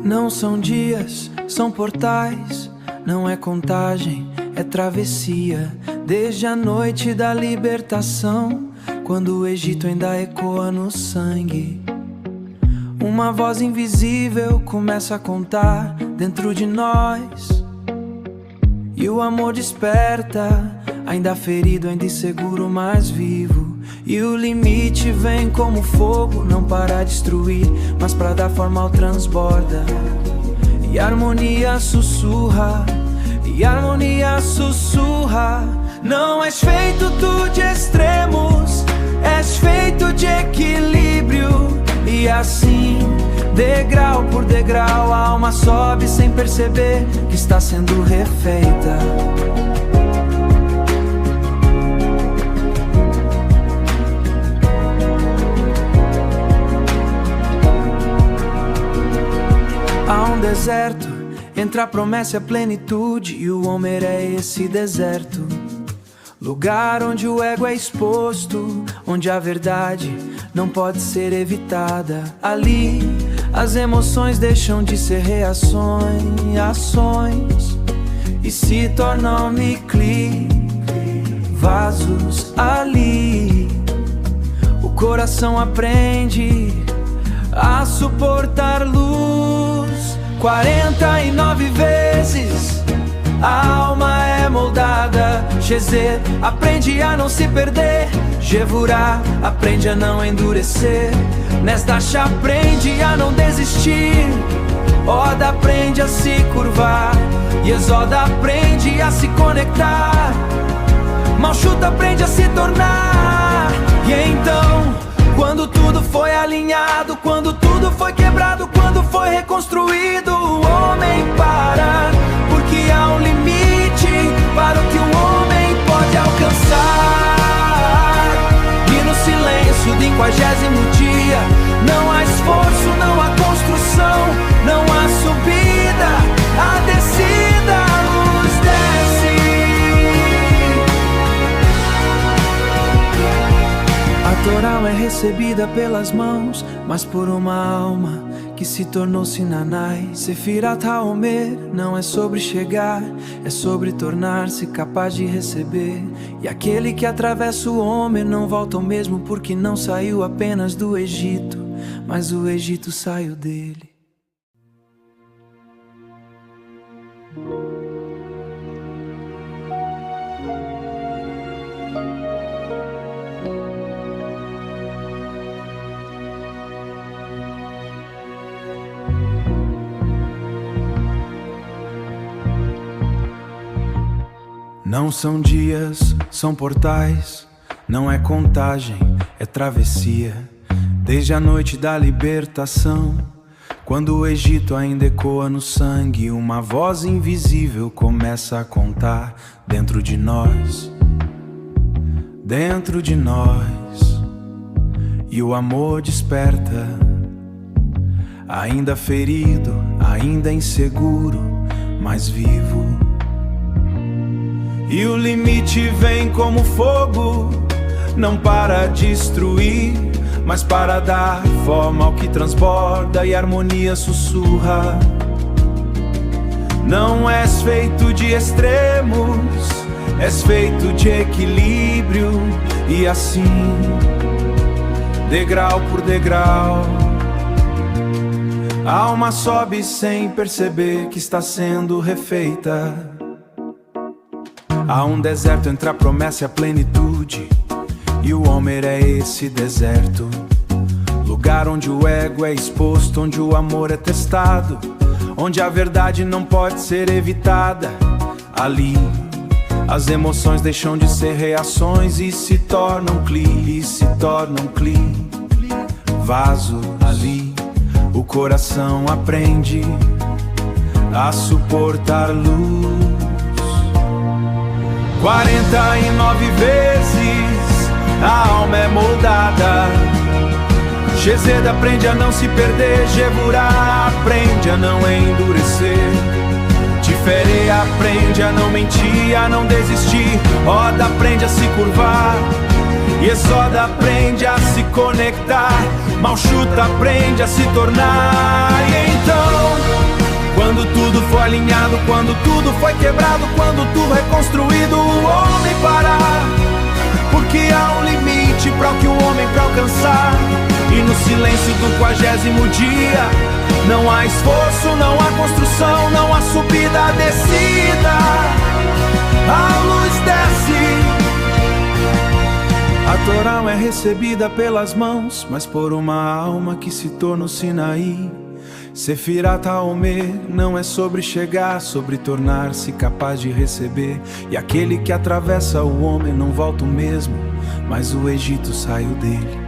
Não são dias, são portais. Não é contagem, é travessia. Desde a noite da libertação, quando o Egito ainda ecoa no sangue, uma voz invisível começa a contar dentro de nós. E o amor desperta, ainda ferido, ainda inseguro, mas vivo. E o limite vem como fogo, não para destruir, mas para dar forma ao transborda. E a harmonia sussurra, e a harmonia sussurra. Não és feito tu de extremos, és feito de equilíbrio. E assim, degrau por degrau, a alma sobe sem perceber que está sendo refeita. Há um deserto, entre a promessa e a plenitude, e o Homer é esse deserto. Lugar onde o ego é exposto, onde a verdade não pode ser evitada. Ali, as emoções deixam de ser reações, ações, e se tornam micli, vasos ali. O coração aprende a suportar luz. 49 vezes a alma é moldada. Gezer aprende a não se perder. Gevurá aprende a não endurecer. Nesdash aprende a não desistir. Oda aprende a se curvar. Yesoda aprende a se conectar. Malchut aprende a se tornar. E então, quando tudo foi alinhado, quando tudo foi quebrado, quando foi reconstruído, o homem para, porque há um limite para o que o homem pode alcançar. E no silêncio do 50º dia, não há esforço, não há construção, não há subida, a descida, a luz desce. A Torá é recebida pelas mãos, mas por uma alma que se tornou Sinanai. Sefirat HaOmer não é sobre chegar, é sobre tornar-se capaz de receber. E aquele que atravessa o Homer não volta ao mesmo, porque não saiu apenas do Egito, mas o Egito saiu dele. Não são dias, são portais. Não é contagem, é travessia. Desde a noite da libertação, quando o Egito ainda ecoa no sangue, uma voz invisível começa a contar dentro de nós. Dentro de nós. E o amor desperta, ainda ferido, ainda inseguro, mas vivo. E o limite vem como fogo, não para destruir, mas para dar forma ao que transborda. E a harmonia sussurra. Não és feito de extremos, és feito de equilíbrio. E assim, degrau por degrau, a alma sobe sem perceber que está sendo refeita. Há um deserto entre a promessa e a plenitude, e o Homer é esse deserto. Lugar onde o ego é exposto, onde o amor é testado, onde a verdade não pode ser evitada. Ali, as emoções deixam de ser reações e se tornam cli, vaso ali. O coração aprende a suportar luz. 49 vezes a alma é moldada. Gesed aprende a não se perder. Gevurá aprende a não endurecer. Tiferet aprende a não mentir, a não desistir. Roda aprende a se curvar. Yesod aprende a se conectar. Malchuta aprende a se tornar. E então, quando tudo foi alinhado, quando tudo foi quebrado, quando tudo reconstruído, o homem parar. Porque há um limite para o que o homem para alcançar. E no silêncio do 40º dia, não há esforço, não há construção, não há subida, descida. A luz desce. A Torá é recebida pelas mãos, mas por uma alma que se torna o Sinaí. Sefirat HaOmer não é sobre chegar, sobre tornar-se capaz de receber. E aquele que atravessa o homem não volta o mesmo, mas o Egito saiu dele.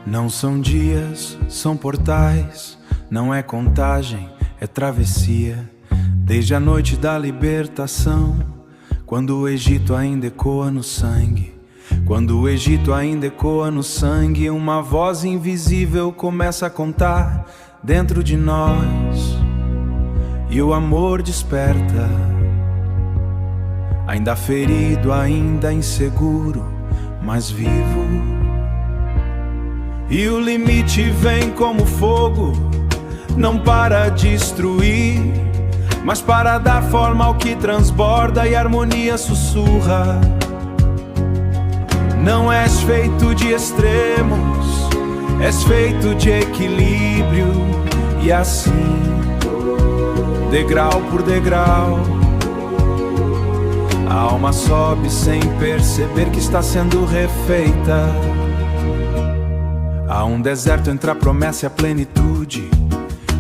Não são dias, são portais. Não é contagem, é travessia. Desde a noite da libertação, quando o Egito ainda ecoa no sangue. Quando o Egito ainda ecoa no sangue, uma voz invisível começa a contar dentro de nós. E o amor desperta, ainda ferido, ainda inseguro, mas vivo. E o limite vem como fogo, não para destruir, mas para dar forma ao que transborda e a harmonia sussurra. Não és feito de extremos, és feito de equilíbrio. E assim, degrau por degrau, a alma sobe sem perceber que está sendo refeita. Há um deserto entre a promessa e a plenitude,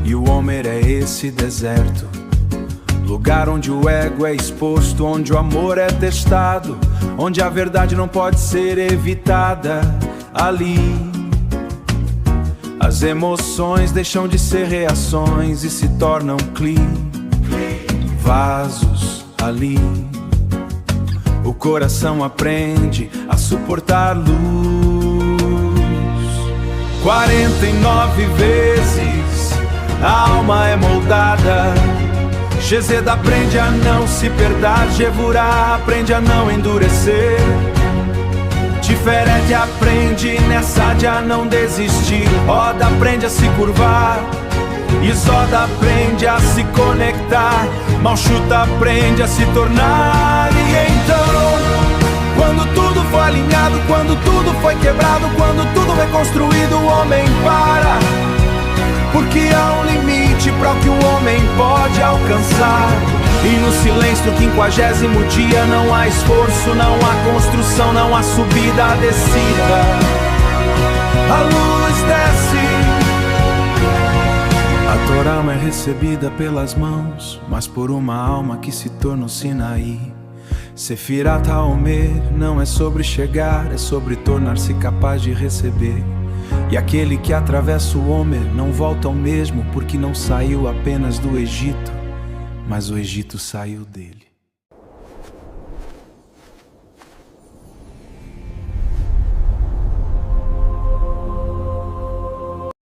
e o Homer é esse deserto. Lugar onde o ego é exposto, onde o amor é testado, onde a verdade não pode ser evitada. Ali, as emoções deixam de ser reações e se tornam vasos. Ali, o coração aprende a suportar luz. 49 vezes a alma é moldada. Gesed aprende a não se perder, Gevurah aprende a não endurecer. Tiferet aprende nessa de a não desistir. Roda aprende a se curvar. Yesod aprende a se conectar. Malchuta aprende a se tornar. E então, quando tudo foi alinhado, quando tudo foi quebrado, quando tudo reconstruído, o homem para. Porque há um limite para o que o homem pode alcançar. E no silêncio do 50º dia, não há esforço, não há construção, não há subida, descida. A luz desce. A Torá é recebida pelas mãos, mas por uma alma que se torna o Sinaí. Sefirat HaOmer não é sobre chegar, é sobre tornar-se capaz de receber. E aquele que atravessa o Homer não volta ao mesmo, porque não saiu apenas do Egito, mas o Egito saiu dele.